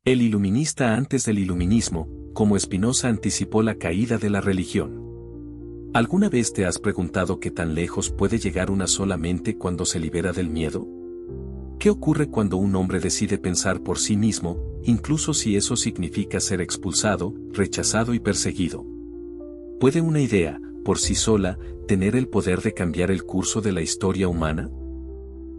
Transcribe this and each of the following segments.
El iluminista antes del iluminismo, como Spinoza anticipó la caída de la religión. ¿Alguna vez te has preguntado qué tan lejos puede llegar una sola mente cuando se libera del miedo? ¿Qué ocurre cuando un hombre decide pensar por sí mismo, incluso si eso significa ser expulsado, rechazado y perseguido? ¿Puede una idea, por sí sola, tener el poder de cambiar el curso de la historia humana?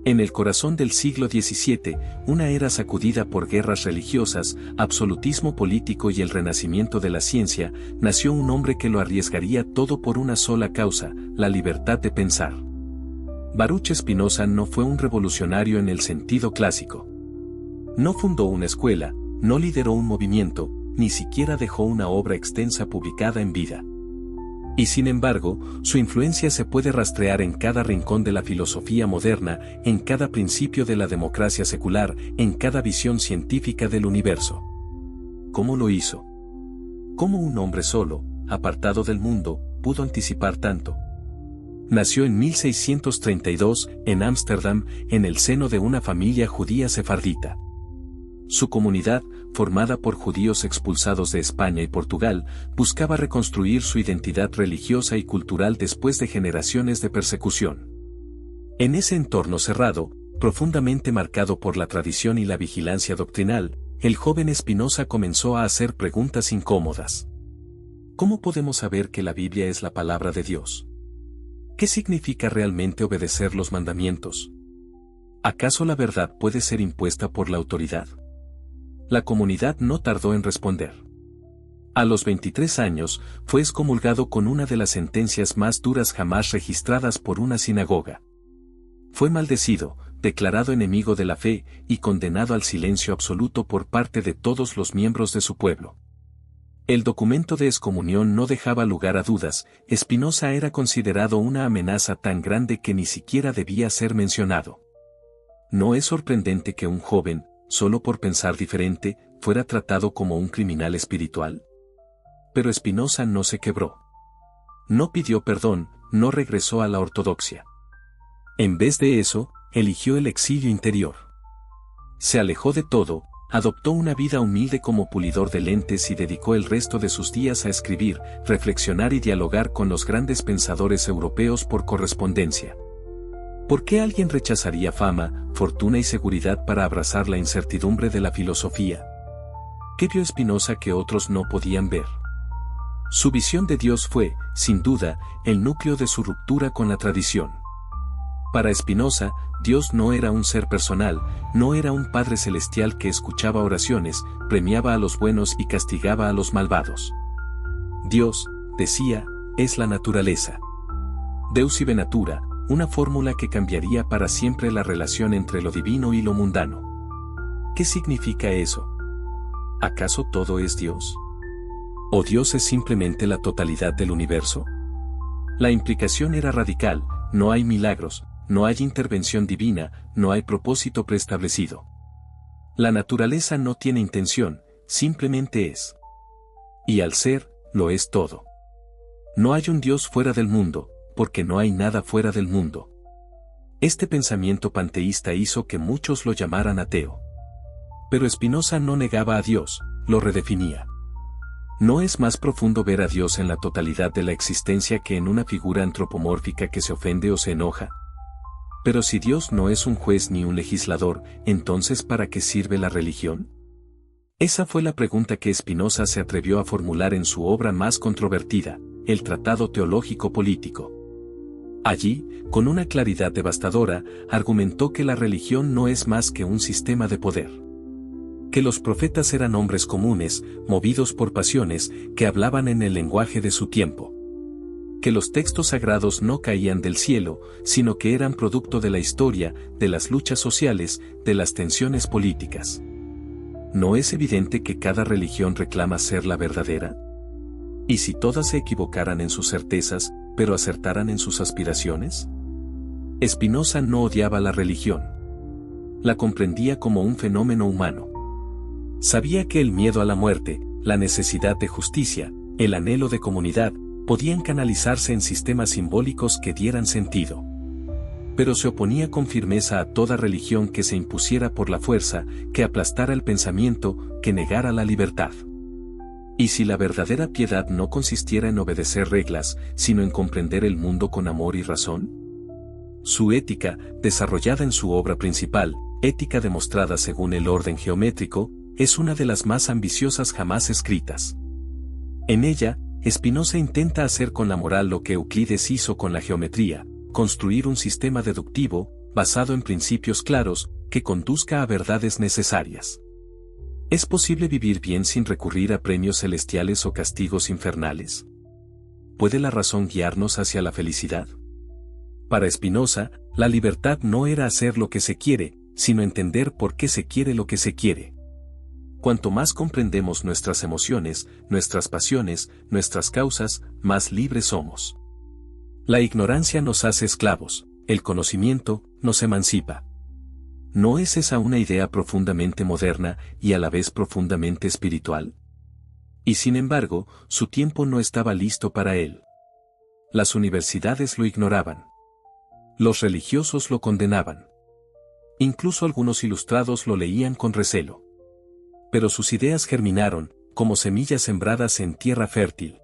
En el corazón del siglo XVII, una era sacudida por guerras religiosas, absolutismo político y el renacimiento de la ciencia, nació un hombre que lo arriesgaría todo por una sola causa, la libertad de pensar. Baruch Spinoza no fue un revolucionario en el sentido clásico. No fundó una escuela, no lideró un movimiento, ni siquiera dejó una obra extensa publicada en vida. Y sin embargo, su influencia se puede rastrear en cada rincón de la filosofía moderna, en cada principio de la democracia secular, en cada visión científica del universo. ¿Cómo lo hizo? ¿Cómo un hombre solo, apartado del mundo, pudo anticipar tanto? Nació en 1632, en Ámsterdam, en el seno de una familia judía sefardita. Su comunidad, formada por judíos expulsados de España y Portugal, buscaba reconstruir su identidad religiosa y cultural después de generaciones de persecución. En ese entorno cerrado, profundamente marcado por la tradición y la vigilancia doctrinal, el joven Spinoza comenzó a hacer preguntas incómodas. ¿Cómo podemos saber que la Biblia es la palabra de Dios? ¿Qué significa realmente obedecer los mandamientos? ¿Acaso la verdad puede ser impuesta por la autoridad? La comunidad no tardó en responder. A los 23 años, fue excomulgado con una de las sentencias más duras jamás registradas por una sinagoga. Fue maldecido, declarado enemigo de la fe y condenado al silencio absoluto por parte de todos los miembros de su pueblo. El documento de excomunión no dejaba lugar a dudas. Spinoza era considerado una amenaza tan grande que ni siquiera debía ser mencionado. No es sorprendente que un joven, solo por pensar diferente, fuera tratado como un criminal espiritual. Pero Spinoza no se quebró. No pidió perdón, no regresó a la ortodoxia. En vez de eso, eligió el exilio interior. Se alejó de todo, adoptó una vida humilde como pulidor de lentes y dedicó el resto de sus días a escribir, reflexionar y dialogar con los grandes pensadores europeos por correspondencia. ¿Por qué alguien rechazaría fama, fortuna y seguridad para abrazar la incertidumbre de la filosofía? ¿Qué vio Spinoza que otros no podían ver? Su visión de Dios fue, sin duda, el núcleo de su ruptura con la tradición. Para Spinoza, Dios no era un ser personal, no era un Padre celestial que escuchaba oraciones, premiaba a los buenos y castigaba a los malvados. Dios, decía, es la naturaleza. Deus ibe natura, una fórmula que cambiaría para siempre la relación entre lo divino y lo mundano. ¿Qué significa eso? ¿Acaso todo es Dios? ¿O Dios es simplemente la totalidad del universo? La implicación era radical: no hay milagros, no hay intervención divina, no hay propósito preestablecido. La naturaleza no tiene intención, simplemente es. Y al ser, lo es todo. No hay un Dios fuera del mundo, porque no hay nada fuera del mundo. Este pensamiento panteísta hizo que muchos lo llamaran ateo. Pero Spinoza no negaba a Dios, lo redefinía. ¿No es más profundo ver a Dios en la totalidad de la existencia que en una figura antropomórfica que se ofende o se enoja? Pero si Dios no es un juez ni un legislador, entonces ¿para qué sirve la religión? Esa fue la pregunta que Spinoza se atrevió a formular en su obra más controvertida, el Tratado Teológico Político. Allí, con una claridad devastadora, argumentó que la religión no es más que un sistema de poder. Que los profetas eran hombres comunes, movidos por pasiones, que hablaban en el lenguaje de su tiempo. Que los textos sagrados no caían del cielo, sino que eran producto de la historia, de las luchas sociales, de las tensiones políticas. ¿No es evidente que cada religión reclama ser la verdadera? ¿Y si todas se equivocaran en sus certezas, pero acertaran en sus aspiraciones? Spinoza no odiaba la religión. La comprendía como un fenómeno humano. Sabía que el miedo a la muerte, la necesidad de justicia, el anhelo de comunidad, podían canalizarse en sistemas simbólicos que dieran sentido. pero se oponía con firmeza a toda religión que se impusiera por la fuerza, que aplastara el pensamiento, que negara la libertad. Y si la verdadera piedad no consistiera en obedecer reglas, sino en comprender el mundo con amor y razón? Su ética, desarrollada en su obra principal, Ética demostrada según el orden geométrico, es una de las más ambiciosas jamás escritas. En ella, Spinoza intenta hacer con la moral lo que Euclides hizo con la geometría, construir un sistema deductivo, basado en principios claros, que conduzca a verdades necesarias. ¿Es posible vivir bien sin recurrir a premios celestiales o castigos infernales? ¿Puede la razón guiarnos hacia la felicidad? Para Spinoza, la libertad no era hacer lo que se quiere, sino entender por qué se quiere lo que se quiere. Cuanto más comprendemos nuestras emociones, nuestras pasiones, nuestras causas, más libres somos. La ignorancia nos hace esclavos, el conocimiento nos emancipa. ¿No es esa una idea profundamente moderna y a la vez profundamente espiritual? Y sin embargo, su tiempo no estaba listo para él. Las universidades lo ignoraban. Los religiosos lo condenaban. Incluso algunos ilustrados lo leían con recelo. Pero sus ideas germinaron, como semillas sembradas en tierra fértil.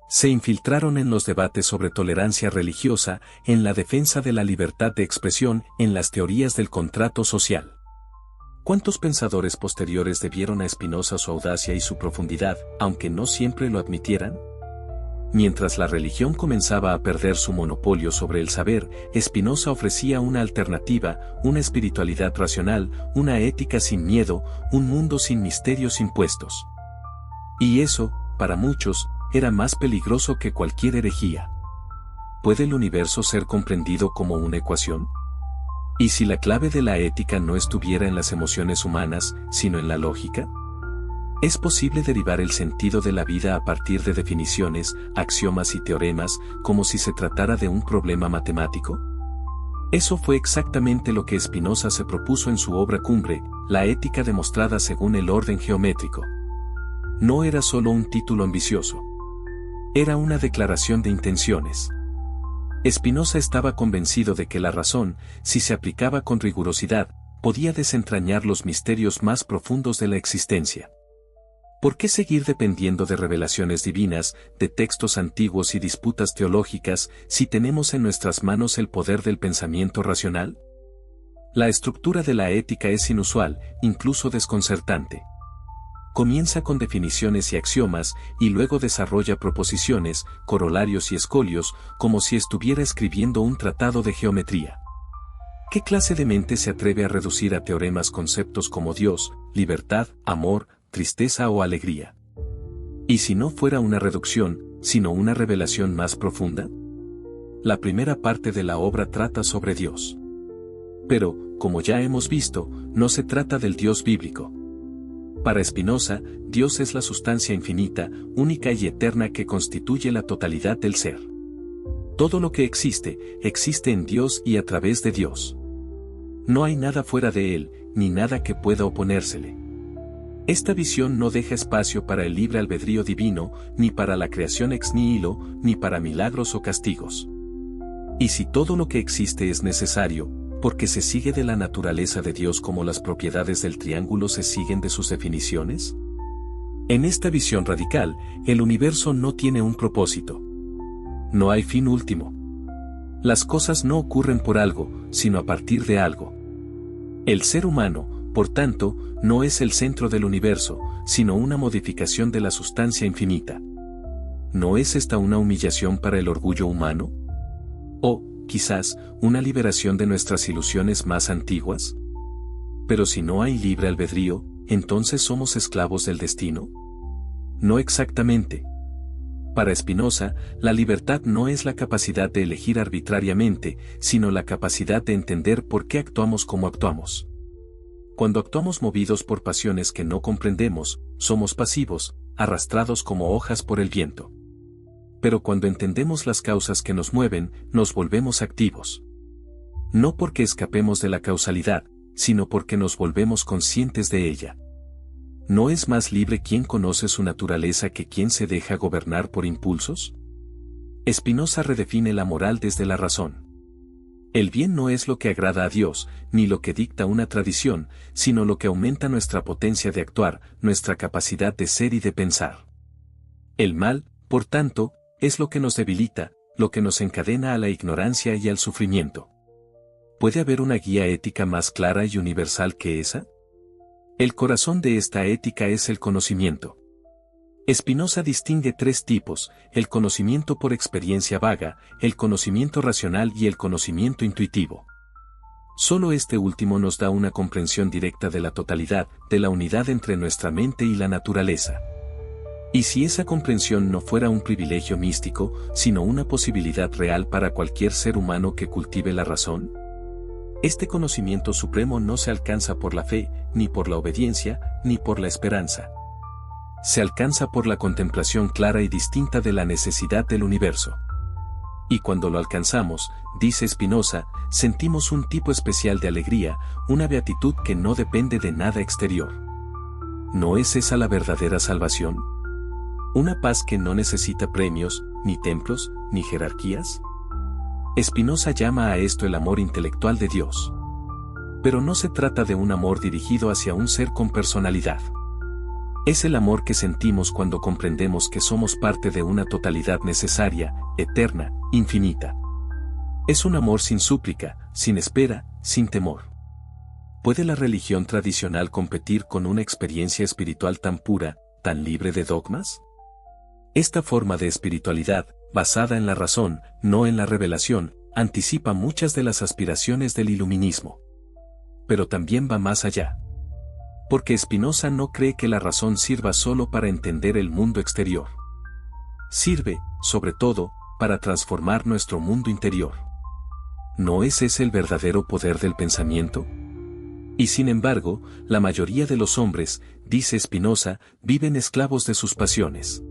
Se infiltraron en los debates sobre tolerancia religiosa, en la defensa de la libertad de expresión, en las teorías del contrato social. ¿Cuántos pensadores posteriores debieron a Spinoza su audacia y su profundidad, aunque no siempre lo admitieran? Mientras la religión comenzaba a perder su monopolio sobre el saber, Spinoza ofrecía una alternativa, una espiritualidad racional, una ética sin miedo, un mundo sin misterios impuestos. Y eso, para muchos, era más peligroso que cualquier herejía. ¿Puede el universo ser comprendido como una ecuación? ¿Y si la clave de la ética no estuviera en las emociones humanas, sino en la lógica? ¿Es posible derivar el sentido de la vida a partir de definiciones, axiomas y teoremas, como si se tratara de un problema matemático? Eso fue exactamente lo que Spinoza se propuso en su obra cumbre, La ética demostrada según el orden geométrico. No era solo un título ambicioso. Era una declaración de intenciones. Spinoza estaba convencido de que la razón, si se aplicaba con rigurosidad, podía desentrañar los misterios más profundos de la existencia. ¿Por qué seguir dependiendo de revelaciones divinas, de textos antiguos y disputas teológicas, si tenemos en nuestras manos el poder del pensamiento racional? La estructura de la ética es inusual, incluso desconcertante. Comienza con definiciones y axiomas, y luego desarrolla proposiciones, corolarios y escolios, como si estuviera escribiendo un tratado de geometría. ¿Qué clase de mente se atreve a reducir a teoremas conceptos como Dios, libertad, amor, tristeza o alegría? ¿Y si no fuera una reducción, sino una revelación más profunda? La primera parte de la obra trata sobre Dios. Pero, como ya hemos visto, no se trata del Dios bíblico. Para Spinoza, Dios es la sustancia infinita, única y eterna que constituye la totalidad del ser. Todo lo que existe, existe en Dios y a través de Dios. No hay nada fuera de Él, ni nada que pueda oponérsele. Esta visión no deja espacio para el libre albedrío divino, ni para la creación ex nihilo, ni para milagros o castigos. Y si todo lo que existe es necesario, porque se sigue de la naturaleza de Dios como las propiedades del triángulo se siguen de sus definiciones? En esta visión radical, el universo no tiene un propósito. No hay fin último. Las cosas no ocurren por algo, sino a partir de algo. El ser humano, por tanto, no es el centro del universo, sino una modificación de la sustancia infinita. ¿No es esta una humillación para el orgullo humano? ¿O, quizás, una liberación de nuestras ilusiones más antiguas? Pero si no hay libre albedrío, ¿entonces somos esclavos del destino? No exactamente. Para Spinoza, la libertad no es la capacidad de elegir arbitrariamente, sino la capacidad de entender por qué actuamos como actuamos. Cuando actuamos movidos por pasiones que no comprendemos, somos pasivos, arrastrados como hojas por el viento. Pero cuando entendemos las causas que nos mueven, nos volvemos activos. No porque escapemos de la causalidad, sino porque nos volvemos conscientes de ella. ¿No es más libre quien conoce su naturaleza que quien se deja gobernar por impulsos? Spinoza redefine la moral desde la razón. El bien no es lo que agrada a Dios, ni lo que dicta una tradición, sino lo que aumenta nuestra potencia de actuar, nuestra capacidad de ser y de pensar. El mal, por tanto, es lo que nos debilita, lo que nos encadena a la ignorancia y al sufrimiento. ¿Puede haber una guía ética más clara y universal que esa? El corazón de esta ética es el conocimiento. Spinoza distingue tres tipos: el conocimiento por experiencia vaga, el conocimiento racional y el conocimiento intuitivo. Solo este último nos da una comprensión directa de la totalidad, de la unidad entre nuestra mente y la naturaleza. ¿Y si esa comprensión no fuera un privilegio místico, sino una posibilidad real para cualquier ser humano que cultive la razón? Este conocimiento supremo no se alcanza por la fe, ni por la obediencia, ni por la esperanza. Se alcanza por la contemplación clara y distinta de la necesidad del universo. Y cuando lo alcanzamos, dice Spinoza, sentimos un tipo especial de alegría, una beatitud que no depende de nada exterior. ¿No es esa la verdadera salvación? ¿Una paz que no necesita premios, ni templos, ni jerarquías? Spinoza llama a esto el amor intelectual de Dios. Pero no se trata de un amor dirigido hacia un ser con personalidad. Es el amor que sentimos cuando comprendemos que somos parte de una totalidad necesaria, eterna, infinita. Es un amor sin súplica, sin espera, sin temor. ¿Puede la religión tradicional competir con una experiencia espiritual tan pura, tan libre de dogmas? Esta forma de espiritualidad, basada en la razón, no en la revelación, anticipa muchas de las aspiraciones del iluminismo. Pero también va más allá. Porque Spinoza no cree que la razón sirva solo para entender el mundo exterior. Sirve, sobre todo, para transformar nuestro mundo interior. ¿No es ese el verdadero poder del pensamiento? Y sin embargo, la mayoría de los hombres, dice Spinoza, viven esclavos de sus pasiones.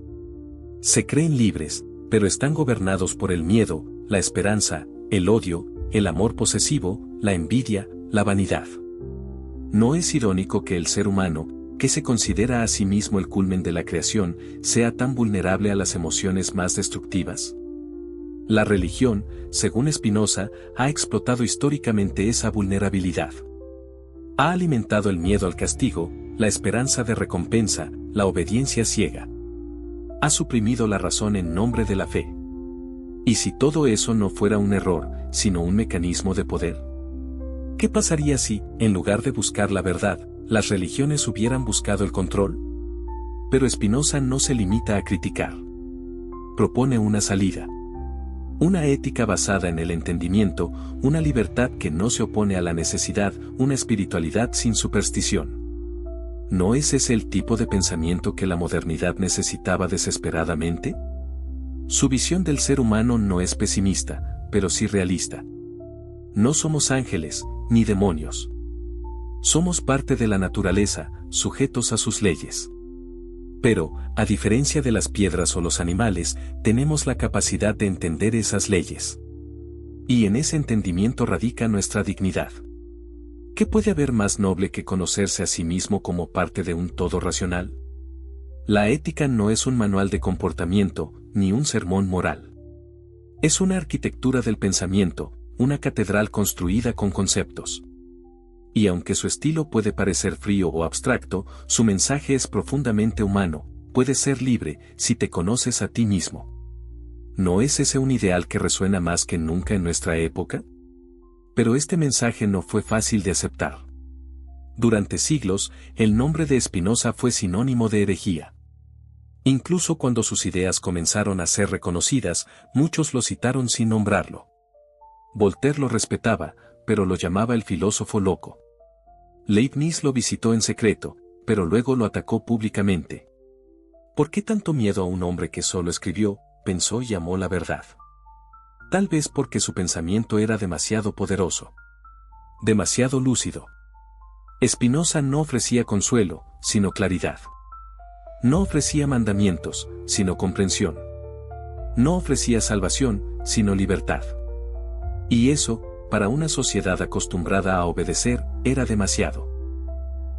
Se creen libres, pero están gobernados por el miedo, la esperanza, el odio, el amor posesivo, la envidia, la vanidad. ¿No es irónico que el ser humano, que se considera a sí mismo el culmen de la creación, sea tan vulnerable a las emociones más destructivas? La religión, según Spinoza, ha explotado históricamente esa vulnerabilidad. Ha alimentado el miedo al castigo, la esperanza de recompensa, la obediencia ciega. Ha suprimido la razón en nombre de la fe. ¿Y si todo eso no fuera un error, sino un mecanismo de poder? ¿Qué pasaría si, en lugar de buscar la verdad, las religiones hubieran buscado el control? Pero Spinoza no se limita a criticar. Propone una salida. Una ética basada en el entendimiento, una libertad que no se opone a la necesidad, una espiritualidad sin superstición. ¿No es ese el tipo de pensamiento que la modernidad necesitaba desesperadamente? Su visión del ser humano no es pesimista, pero sí realista. No somos ángeles, ni demonios. Somos parte de la naturaleza, sujetos a sus leyes. Pero, a diferencia de las piedras o los animales, tenemos la capacidad de entender esas leyes. Y en ese entendimiento radica nuestra dignidad. ¿Qué puede haber más noble que conocerse a sí mismo como parte de un todo racional? La ética no es un manual de comportamiento, ni un sermón moral. Es una arquitectura del pensamiento, una catedral construida con conceptos. Y aunque su estilo puede parecer frío o abstracto, su mensaje es profundamente humano, puedes ser libre si te conoces a ti mismo. ¿No es ese un ideal que resuena más que nunca en nuestra época? Pero este mensaje no fue fácil de aceptar. Durante siglos, el nombre de Spinoza fue sinónimo de herejía. Incluso cuando sus ideas comenzaron a ser reconocidas, muchos lo citaron sin nombrarlo. Voltaire lo respetaba, pero lo llamaba el filósofo loco. Leibniz lo visitó en secreto, pero luego lo atacó públicamente. ¿Por qué tanto miedo a un hombre que solo escribió, pensó y amó la verdad? Tal vez porque su pensamiento era demasiado poderoso. Demasiado lúcido. Spinoza no ofrecía consuelo, sino claridad. No ofrecía mandamientos, sino comprensión. No ofrecía salvación, sino libertad. Y eso, para una sociedad acostumbrada a obedecer, era demasiado.